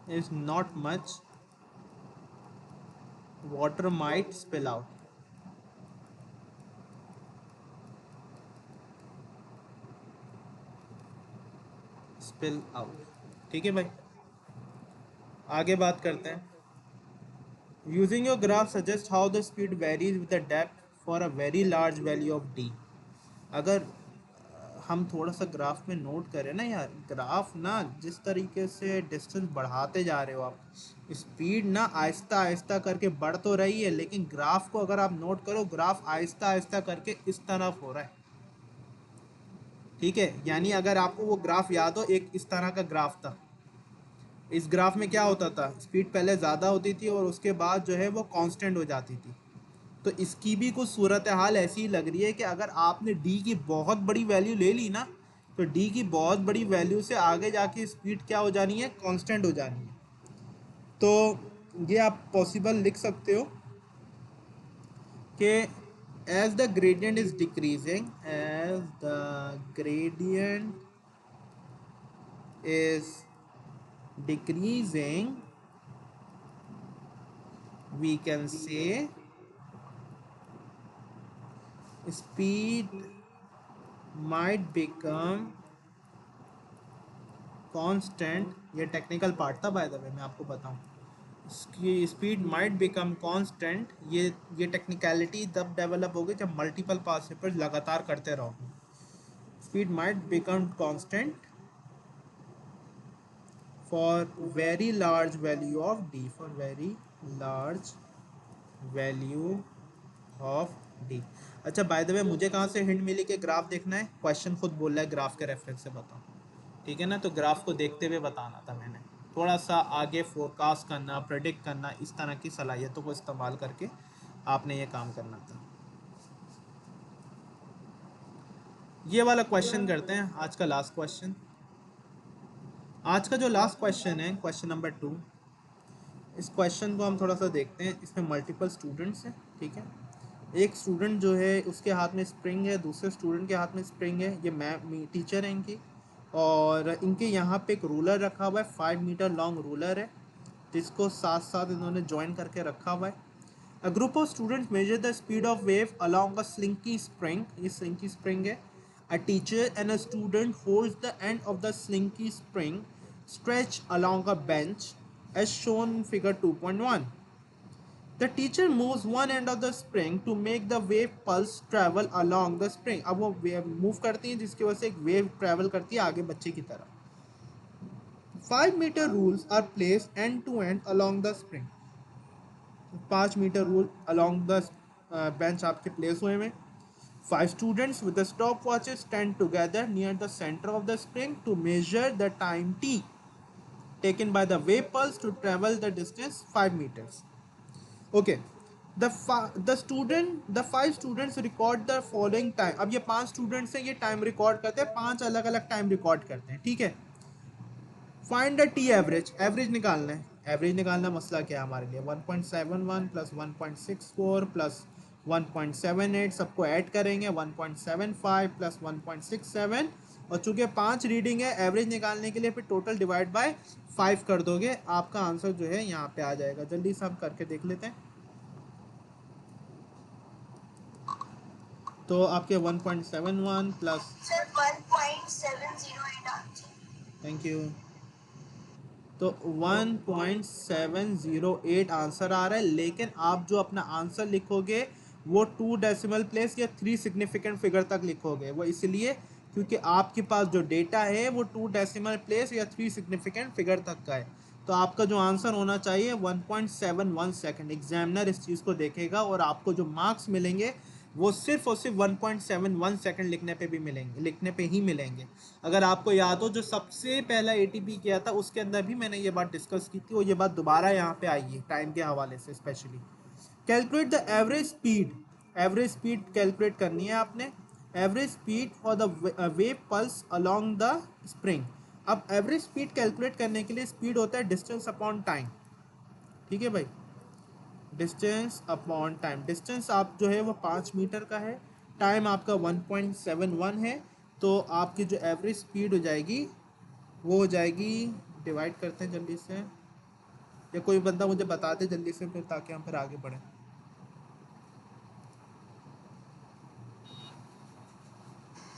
is not much, water might spill out. Spill out, ठीक है भाई। आगे बात करते हैं। Using your graph suggest how the speed varies with the depth for a very large value of D. अगर हम थोड़ा सा ग्राफ में नोट करें ना यार, ग्राफ ना जिस तरीके से डिस्टेंस बढ़ाते जा रहे हो आप, स्पीड ना आहिस्ता आहिस्ता करके बढ़ तो रही है, लेकिन ग्राफ को अगर आप नोट करो, ग्राफ आहिस्ता आहिस्ता करके इस तरफ हो रहा है, ठीक है। यानी अगर आपको वो ग्राफ याद हो, एक इस तरह का ग्राफ था। इस ग्राफ में क्या होता था, स्पीड पहले ज़्यादा होती थी और उसके बाद जो है वो कांस्टेंट हो जाती थी। तो इसकी भी कुछ सूरत हाल ऐसी ही लग रही है कि अगर आपने डी की बहुत बड़ी वैल्यू ले ली ना, तो डी की बहुत बड़ी वैल्यू से आगे जाके स्पीड क्या हो जानी है, कांस्टेंट हो जानी है। तो ये आप पॉसिबल लिख सकते हो कि as the gradient is decreasing, as the gradient is decreasing, we can say speed might become constant। ये टेक्निकल पार्ट था बाय द वे, मैं आपको बताऊं। इसकी स्पीड माइट बिकम कांस्टेंट, ये टेक्निकलिटी तब डेवलप होगी जब मल्टीपल पार्टिसिपेंट्स लगातार करते रहो। Speed might become constant for very large value of D, for very large value of D. अच्छा बाय द वे, मुझे कहाँ से हिंट मिली कि ग्राफ देखना है, क्वेश्चन खुद बोल रहा है ग्राफ के रेफरेंस से बताओ, ठीक है ना। तो ग्राफ को देखते हुए बताना था मैंने, थोड़ा सा आगे फोरकास्ट करना, प्रेडिक्ट करना, इस तरह की सलाहियतों को इस्तेमाल करके आपने ये काम करना था। ये वाला क्वेश्चन करते हैं, आज का लास्ट क्वेश्चन। आज का जो लास्ट क्वेश्चन है, क्वेश्चन नंबर 2, इस क्वेश्चन को हम थोड़ा सा देखते हैं। इसमें मल्टीपल स्टूडेंट्स हैं, ठीक है। एक स्टूडेंट जो है उसके हाथ में स्प्रिंग है, दूसरे स्टूडेंट के हाथ में स्प्रिंग है, ये मैम टीचर है इनकी, और इनके यहाँ पे एक रूलर रखा हुआ है, 5 मीटर लॉन्ग रूलर है जिसको साथ साथ इन्होंने ज्वाइन करके रखा हुआ है। A group of students measure the speed of wave along a slinky spring. ये slinky spring है. A teacher and a student holds the end of the slinky spring stretched along a bench as shown in figure 2.1. The teacher moves one end of the spring to make the wave pulse travel along the spring. अब वो move करती है जिसकी वजह से एक wave travel करती है आगे बच्चे की तरफ. 5 meter rules are placed end to end along the spring. 5 meter rule along the bench आपके प्लेस हुए हैं. 5 students with the stopwatches stand together near the center of the spring to measure the time t taken by the wave pulse to travel the distance 5 meters. Okay. The 5 students record the following time. अब ये 5 students हैं, ये time record करते हैं, 5 अलग अलग time record करते हैं. ठीक है. Find the T average. Average निकालना है. एवरेज निकालना मसला क्या है हमारे लिए. 1.71 प्लस 1.64 प्लस 1.78 सबको ऐड करेंगे. 1.75 प्लस 1.67 और चूंकि 5 रीडिंग है एवरेज निकालने के लिए फिर टोटल डिवाइड बाय 5 कर दोगे, आपका आंसर जो है यहाँ पे आ जाएगा. जल्दी से हम करके देख लेते हैं. तो आपके 1.71 plus, sir 1.708 answer. Thank you. तो 1.708 आंसर आ रहा है, लेकिन आप जो अपना आंसर लिखोगे वो 2 डेसिमल प्लेस या 3 सिग्निफिकेंट फिगर तक लिखोगे. वो इसलिए क्योंकि आपके पास जो डेटा है वो 2 डेसिमल प्लेस या 3 सिग्निफिकेंट फिगर तक का है. तो आपका जो आंसर होना चाहिए 1.71 सेकंड. एग्जामिनर इस चीज़ को देखेगा और आपको जो मार्क्स मिलेंगे वो सिर्फ और सिर्फ 1.71 सेकंड लिखने पे भी मिलेंगे, लिखने पे ही मिलेंगे. अगर आपको याद हो जो सबसे पहला एटीपी किया था उसके अंदर भी मैंने ये बात डिस्कस की थी और ये बात दोबारा यहाँ पे आई है टाइम के हवाले से specially. Calculate the average speed. Average speed calculate करनी है आपने. Average speed for the wave pulse along the spring. अब एवरेज स्पीड कैलकुलेट करने के लिए स्पीड होता है डिस्टेंस अपॉन टाइम. ठीक है भाई, डिस्टेंस अपॉन टाइम. डिस्टेंस आप जो है वो 5 मीटर का है, टाइम आपका 1.71 है. तो आपकी जो एवरेज स्पीड हो जाएगी वो हो जाएगी, डिवाइड करते हैं जल्दी से, या कोई बंदा मुझे बता दे जल्दी से फिर ताकि हम फिर आगे बढ़ें.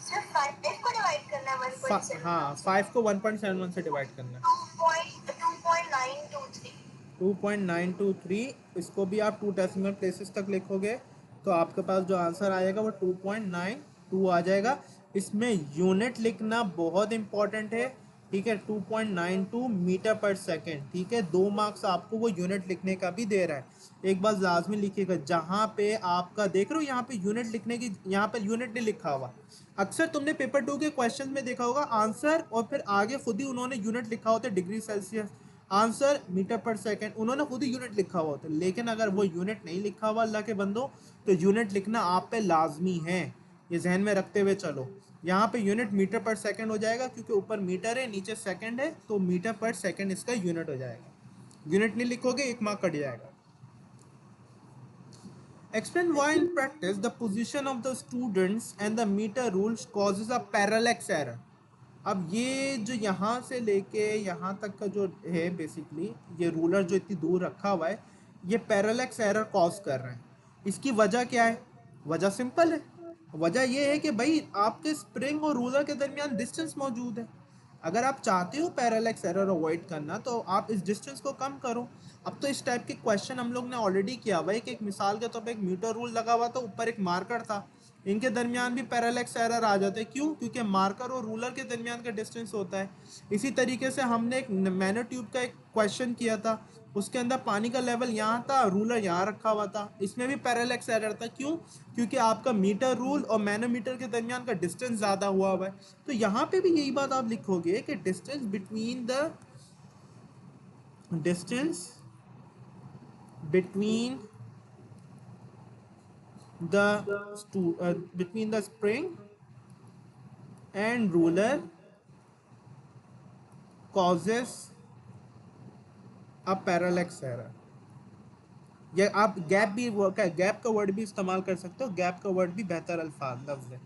सर 5 को डिवाइड करना है 1.7. हाँ, 5 को 1.71 से डिवाइड करना है. 2.923. 2.923. इसको भी आप 2 डेसिमल प्लेसेस तक लिखोगे तो आपके पास जो आंसर आएगा वो 2.92 आ जाएगा. इसमें यूनिट लिखना बहुत इंपॉर्टेंट है. ठीक है, 2.92 मीटर पर सेकेंड. ठीक है, 2 मार्क्स आपको वो यूनिट लिखने का भी दे रहा है. एक बात लाजमी लिखिएगा, जहाँ पे आपका देख रहे हो यहाँ पे यूनिट लिखने की, यहाँ पे यूनिट नहीं लिखा हुआ. अक्सर तुमने पेपर 2 के क्वेश्चन में देखा होगा आंसर और फिर आगे खुद ही उन्होंने यूनिट लिखा होता है, डिग्री सेल्सियस, आंसर मीटर पर सेकंड, उन्होंने खुद ही यूनिट लिखा हुआ होता है. लेकिन अगर वो यूनिट नहीं लिखा हुआ अल्लाह के बंदो तो यूनिट लिखना आप पे लाजमी है. ये जहन में रखते हुए चलो. यहाँ पे यूनिट मीटर पर सेकंड हो जाएगा क्योंकि ऊपर मीटर है नीचे सेकंड है, तो मीटर पर सेकंड इसका यूनिट हो जाएगा. यूनिट नहीं लिखोगे 1 मार्क कट जाएगा. Explain why in practice the position of the students and the meter rules causes a parallax error. अब ये जो यहाँ से लेके यहाँ तक का जो है बेसिकली ये रूलर जो इतनी दूर रखा हुआ है ये पैरेलैक्स एरर कॉज कर रहे हैं. इसकी वजह क्या है? वजह सिंपल है. वजह ये है कि भाई आपके स्प्रिंग और रूलर के दरमियान डिस्टेंस मौजूद है. अगर आप चाहते हो पैरेलैक्स एरर अवॉइड करना तो आप इस डिस्टेंस को कम करो. अब तो इस टाइप के क्वेश्चन हम लोग ने ऑलरेडी किया हुआ है कि एक मिसाल के तौर पे एक मीटर रूल लगा हुआ था, ऊपर एक मार्कर था, इनके दरमियान भी पैरेलैक्स एरर आ जाते हैं. क्यों? क्योंकि मार्कर और रूलर के दरमियान का डिस्टेंस होता है. इसी तरीके से हमने एक मैनो ट्यूब का एक क्वेश्चन किया था, उसके अंदर पानी का लेवल यहाँ था, रूलर यहाँ रखा हुआ था, इसमें भी पैरेलैक्स एरर था. क्यों? क्योंकि आपका मीटर रूल और मैनोमीटर के दरमियान का डिस्टेंस ज़्यादा हुआ है. तो यहाँ पे भी यही बात आप लिखोगे कि distance between the spring and ruler causes a parallax error. या आप गैप भी, गैप का वर्ड भी इस्तेमाल कर सकते हो. गैप का वर्ड भी बेहतर लफ्ज है.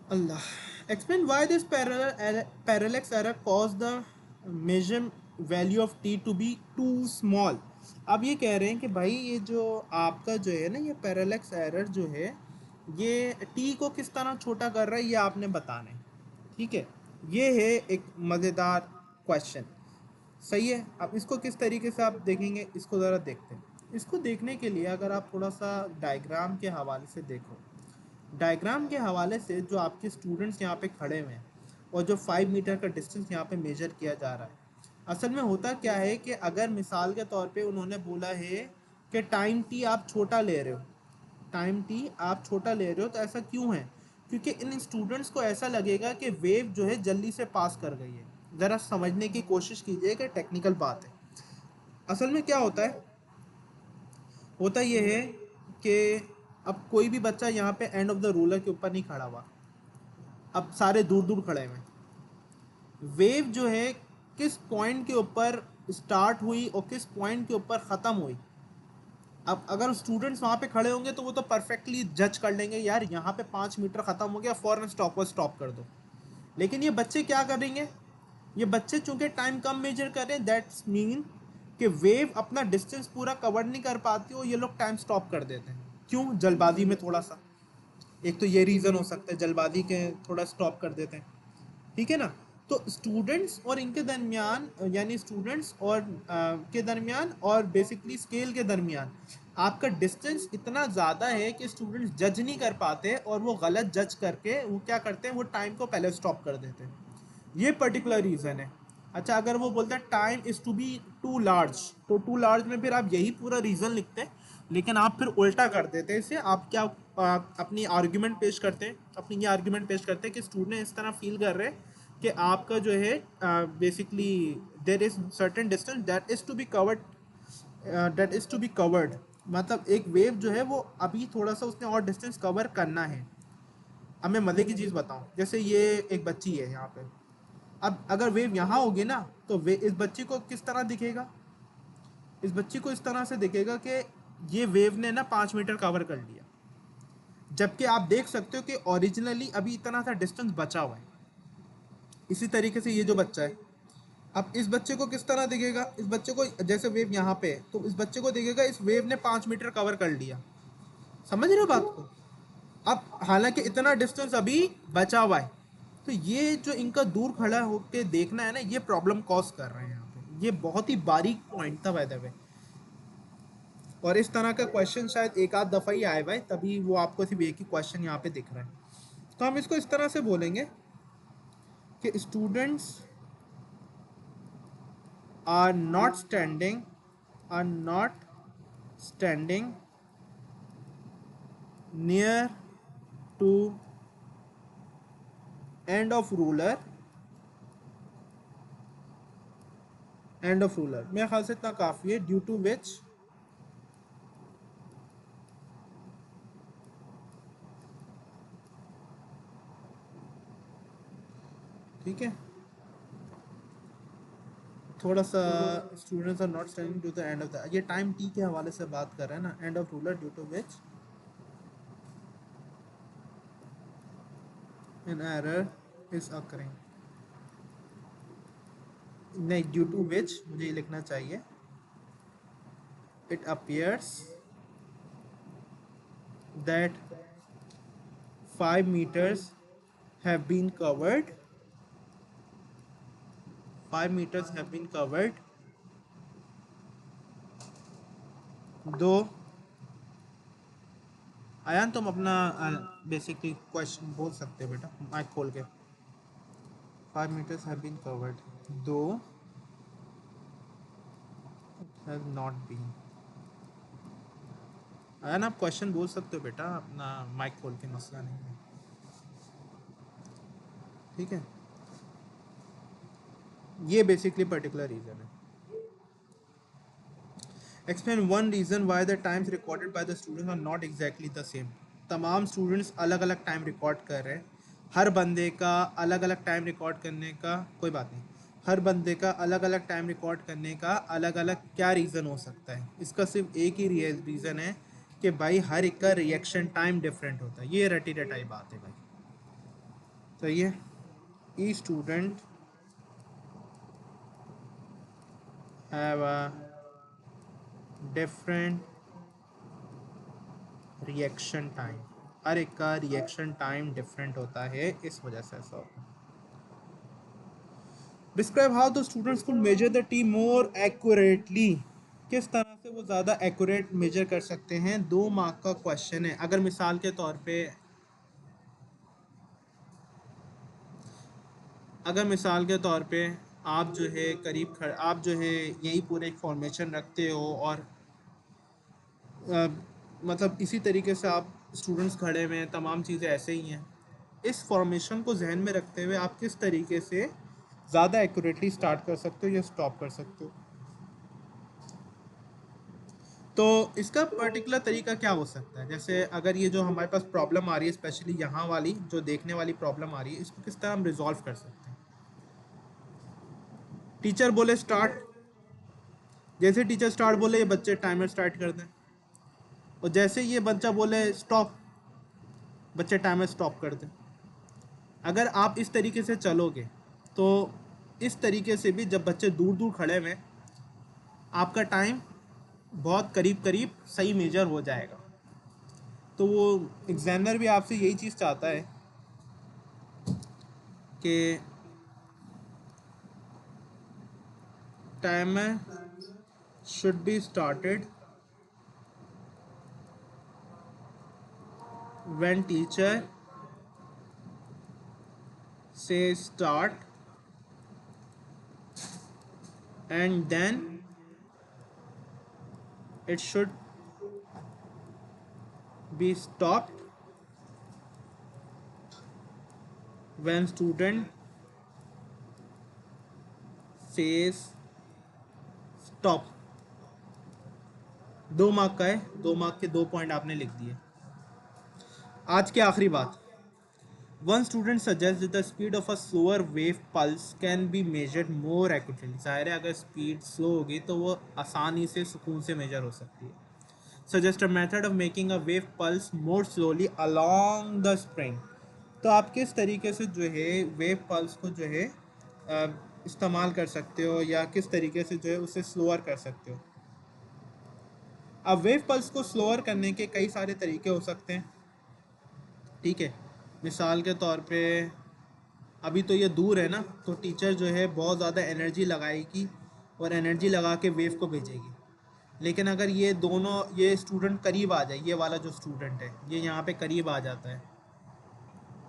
Allah. Explain why this parallax error caused the measure value of t to be too small. अब ये कह रहे हैं कि भाई ये जो आपका जो है ना ये पैरेलैक्स एरर जो है ये t को किस तरह छोटा कर रहा है ये आपने बताना है, ठीक है। ये है एक मज़ेदार क्वेश्चन, सही है। अब इसको किस तरीके से आप देखेंगे इसको ज़रा देखते हैं। इसको देखने के लिए अगर आप थोड़ा सा डायग्राम के हवाले से देखो, डायग्राम के हवाले से जो आपके स्टूडेंट्स यहाँ पे खड़े हुए हैं और जो 5 मीटर का डिस्टेंस यहाँ पे मेजर किया जा रहा है, असल में होता क्या है कि अगर मिसाल के तौर पे उन्होंने बोला है कि टाइम टी आप छोटा ले रहे हो, टाइम टी आप छोटा ले रहे हो, तो ऐसा क्यों है? क्योंकि इन स्टूडेंट्स को ऐसा लगेगा कि वेव जो है जल्दी से पास कर गई है। ज़रा समझने की कोशिश कीजिए कि टेक्निकल बात है। असल में क्या होता है, होता ये है कि अब कोई भी बच्चा यहाँ पे एंड ऑफ द रूलर के ऊपर नहीं खड़ा हुआ, अब सारे दूर दूर खड़े हुए हैं। वेव जो है किस पॉइंट के ऊपर स्टार्ट हुई और किस पॉइंट के ऊपर ख़त्म हुई, अब अगर स्टूडेंट्स वहाँ पे खड़े होंगे तो वो तो परफेक्टली जज कर लेंगे, यार यहाँ पे 5 मीटर ख़त्म हो गया, फ़ौरन स्टॉप कर दो। लेकिन ये बच्चे क्या करेंगे, ये बच्चे चूंकि टाइम कम मेजर कर रहे हैं, दैट्स मीन कि वेव अपना डिस्टेंस पूरा कवर नहीं कर पाती और ये लोग टाइम स्टॉप कर देते हैं। क्यों? जल्दबाजी में थोड़ा सा, एक तो ये रीज़न हो सकता है, जल्दबाजी के थोड़ा स्टॉप कर देते हैं, ठीक है ना। तो स्टूडेंट्स और इनके दरमियान, यानी स्टूडेंट्स और के दरमियान और बेसिकली स्केल के दरमियान आपका डिस्टेंस इतना ज़्यादा है कि स्टूडेंट्स जज नहीं कर पाते और वो गलत जज करके वो क्या करते हैं, वो टाइम को पहले स्टॉप कर देते हैं। ये पर्टिकुलर रीज़न है। अच्छा, अगर वो बोलता है time is to be too large, तो टू लार्ज में फिर आप यही पूरा रीज़न लिखते हैं, लेकिन आप फिर उल्टा कर देते हैं इसे। आप क्या अपनी आर्ग्यूमेंट पेश करते हैं, अपनी ये आर्ग्यूमेंट पेश करते हैं कि स्टूडेंट इस तरह फील कर रहे हैं कि आपका जो है basically there is certain distance that is to be covered, that is to be covered, मतलब एक वेव जो है वो अभी थोड़ा सा उसने और डिस्टेंस कवर करना है। अब मैं मज़े की चीज़ बताऊं, जैसे ये एक बच्ची है यहाँ पे, अब अगर वेव यहाँ होगी ना तो वे इस बच्ची को किस तरह दिखेगा, इस बच्ची को इस तरह से दिखेगा कि ये वेव ने ना 5 मीटर कवर कर लिया, जबकि आप देख सकते हो कि ओरिजिनली अभी इतना सा डिस्टेंस बचा हुआ है। इसी तरीके से ये जो बच्चा है, अब इस बच्चे को किस तरह दिखेगा, इस बच्चे को जैसे वेव यहाँ पे है तो इस बच्चे को दिखेगा इस वेव ने 5 मीटर कवर कर लिया। समझ रहे हो बात को? अब हालांकि इतना डिस्टेंस अभी बचा हुआ है, तो ये जो इनका दूर खड़ा होकर देखना है ना, ये प्रॉब्लम कॉज कर रहे हैं यहाँ पे। ये बहुत ही बारीक पॉइंट था बाय द वे, और इस तरह का क्वेश्चन शायद एक आध दफ़ा ही आए भाई, तभी वो आपको सिर्फ एक ही क्वेश्चन यहाँ पे दिख रहा है। तो हम इसको इस तरह से बोलेंगे कि students are not standing, are not standing near to end of ruler, end of ruler मेरे ख्याल से इतना काफ़ी है, ड्यू टू विच ठीक है, थोड़ा सा students are not standing to the end of the, ये टाइम टी के हवाले से बात कर रहे हैं ना, end of ruler due to which an error is occurring, नहीं ड्यू टू विच मुझे ये लिखना चाहिए, it appears that 5 meters have been covered, 5 meters have been covered, though Ayaan तुम अपना बेसिकली क्वेश्चन बोल सकते हो बेटा माइक खोल के। 5 meters have been covered though it has not been, Ayaan आप क्वेश्चन बोल सकते हो बेटा अपना माइक खोल के, मसला नहीं है, ठीक है। ये बेसिकली पर्टिकुलर रीज़न है। Explain one reason why the times recorded by the students are not exactly the same. तमाम स्टूडेंट्स अलग अलग टाइम रिकॉर्ड कर रहे हैं, हर बंदे का अलग अलग टाइम रिकॉर्ड करने का, कोई बात नहीं, हर बंदे का अलग अलग टाइम रिकॉर्ड करने का अलग अलग क्या रीज़न हो सकता है? इसका सिर्फ एक ही रीज़न है कि भाई हर एक का रिएक्शन टाइम डिफरेंट होता है। ये रटी रटाई बात है भाई, सही है। ई student have a different reaction time, हर एक का रिएक्शन टाइम डिफरेंट होता है, इस वजह से ऐसा होता है। Describe how the students could measure the T more accurately, किस तरह से वो ज़्यादा एक्यूरेट मेजर कर सकते हैं। 2 मार्क का क्वेश्चन है। अगर मिसाल के तौर पे, आप जो है आप जो है यही पूरे एक फॉर्मेशन रखते हो और मतलब इसी तरीके से आप स्टूडेंट्स खड़े हुए हैं, तमाम चीज़ें ऐसे ही हैं। इस फॉर्मेशन को जहन में रखते हुए आप किस तरीके से ज़्यादा एक्यूरेटली स्टार्ट कर सकते हो या स्टॉप कर सकते हो। तो इसका पर्टिकुलर तरीका क्या हो सकता है, जैसे अगर ये जो हमारे पास प्रॉब्लम आ रही है, स्पेशली यहाँ वाली जो देखने वाली प्रॉब्लम आ रही है, इसको किस तरह हम रिजॉल्व कर सकते हैं। टीचर बोले स्टार्ट, जैसे टीचर स्टार्ट बोले ये बच्चे टाइमर स्टार्ट कर दें, और जैसे ये बच्चा बोले स्टॉप, बच्चे टाइमर स्टॉप कर दें। अगर आप इस तरीके से चलोगे तो इस तरीके से भी जब बच्चे दूर दूर खड़े हुए, आपका टाइम बहुत करीब करीब सही मेजर हो जाएगा। तो वो एग्जामिनर भी आपसे यही चीज़ चाहता है कि timer should be started when teacher says start, and then it should be stopped when student says stop। 2 mark का है, 2 मार्क के 2 पॉइंट आपने लिख दिए। आज की आखिरी बात, one student suggest the speed of a slower wave pulse can be measured more accurately. ज़ाहिर है अगर स्पीड स्लो होगी तो वो आसानी से सुकून से मेजर हो सकती है। Suggest a method of making a wave pulse more slowly along the spring. तो आप किस तरीके से जो है वेव पल्स को जो है इस्तेमाल कर सकते हो, या किस तरीके से जो है उसे स्लोअर कर सकते हो। अब वेव पल्स को स्लोअर करने के कई सारे तरीके हो सकते हैं, ठीक है। मिसाल के तौर पे अभी तो ये दूर है ना, तो टीचर जो है बहुत ज़्यादा एनर्जी लगाएगी और एनर्जी लगा के वेव को भेजेगी। लेकिन अगर ये स्टूडेंट करीब आ जाए, ये वाला जो स्टूडेंट है ये यहाँ पे करीब आ जाता है,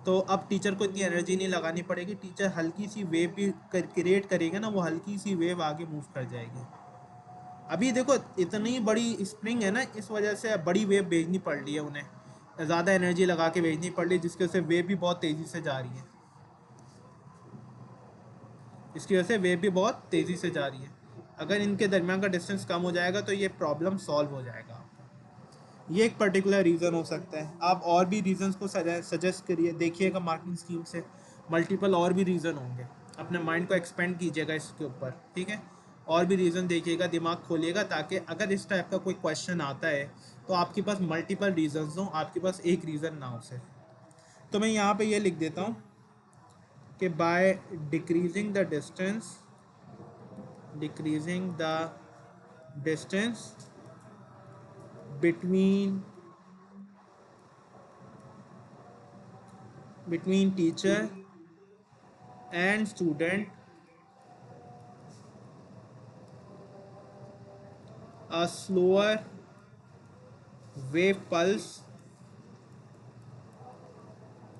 तो अब टीचर को इतनी एनर्जी नहीं लगानी पड़ेगी। टीचर हल्की सी वेव भी क्रिएट करेगा ना, वो हल्की सी वेव आगे मूव कर जाएगी। अभी देखो इतनी बड़ी स्प्रिंग है ना, इस वजह से बड़ी वेव भेजनी पड़ रही है उन्हें, ज़्यादा एनर्जी लगा के भेजनी पड़ रही है, जिसकी वजह से वेव भी बहुत तेज़ी से जा रही है, इसकी वजह से वेव भी बहुत तेज़ी से जा रही है। अगर इनके दरमियान का डिस्टेंस कम हो जाएगा तो ये प्रॉब्लम सॉल्व हो जाएगा। ये एक पर्टिकुलर रीज़न हो सकता है। आप और भी रीज़न्स को सजेस्ट करिए, देखिएगा मार्किंग स्कीम से मल्टीपल और भी रीज़न होंगे। अपने माइंड को एक्सपेंड कीजिएगा इसके ऊपर, ठीक है। और भी रीज़न देखिएगा, दिमाग खोलिएगा, ताकि अगर इस टाइप का कोई क्वेश्चन आता है तो आपके पास मल्टीपल रीज़न्स हों, आपके पास एक रीज़न ना हो सिर्फ। तो मैं यहाँ पे ये लिख देता हूँ कि by decreasing the distance between teacher and student, a slower wave pulse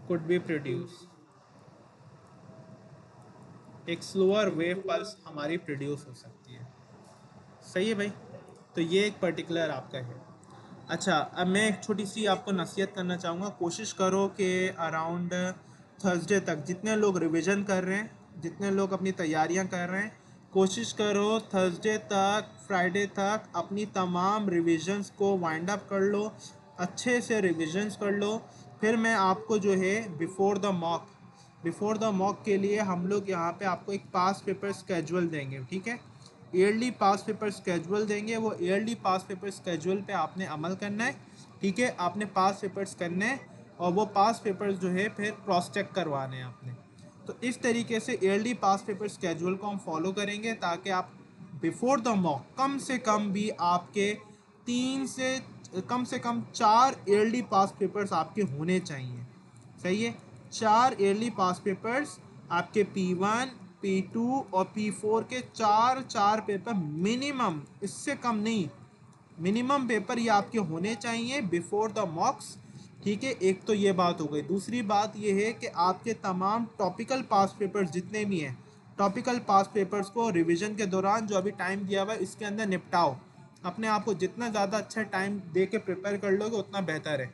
could be produced। एक स्लोअर वेव पल्स हमारी प्रोड्यूस हो सकती है। सही है भाई, तो ये एक पर्टिकुलर आपका है। अच्छा, अब मैं एक छोटी सी आपको नसीहत करना चाहूँगा। कोशिश करो कि अराउंड थर्सडे तक जितने लोग रिवीजन कर रहे हैं, जितने लोग अपनी तैयारियां कर रहे हैं, कोशिश करो थर्सडे तक, फ्राइडे तक अपनी तमाम रिविजन्स को वाइंड अप कर लो, अच्छे से रिविजन्स कर लो। फिर मैं आपको जो है बिफोर द मॉक के लिए हम लोग यहाँ पे आपको एक पास पेपर स्केजुअल देंगे, ठीक है। ईयरली पास पेपर स्केजुअल देंगे, वो ईयरली पास पेपर स्केजुअल पे आपने अमल करना है, ठीक है। आपने पास पेपर्स करने हैं, और वो पास पेपर्स जो है फिर क्रॉस चेक करवाने हैं आपने। तो इस तरीके से ईयरली पास पेपर स्केड्यूल को हम फॉलो करेंगे ताकि आप बिफोर द मॉक कम से कम भी आपके 3 से कम से कम 4 ईयरली पास पेपर्स आपके होने चाहिए। सही है, 4 ईयरली पास पेपर्स आपके P1 P2 और P4 के 4 पेपर मिनिमम, इससे कम नहीं, मिनिमम पेपर ये आपके होने चाहिए बिफोर द मॉक्स। ठीक है, एक तो ये बात हो गई। दूसरी बात ये है कि आपके तमाम टॉपिकल पास पेपर्स जितने भी हैं, टॉपिकल पास पेपर्स को रिवीजन के दौरान जो अभी टाइम दिया हुआ है इसके अंदर निपटाओ। अपने आप को जितना ज़्यादा अच्छा टाइम दे के प्रिपेयर कर लोगे उतना बेहतर है।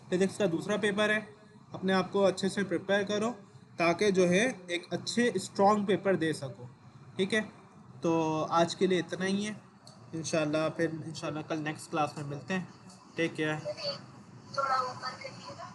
फिजिक्स का दूसरा पेपर है, अपने आप को अच्छे से प्रिपेयर करो ताकि जो है एक अच्छे स्ट्रॉन्ग पेपर दे सको। ठीक है, तो आज के लिए इतना ही है। इंशाल्लाह फिर इंशाल्लाह कल नेक्स्ट क्लास में मिलते हैं। Take care. थोड़ा ऊपर करिएगा।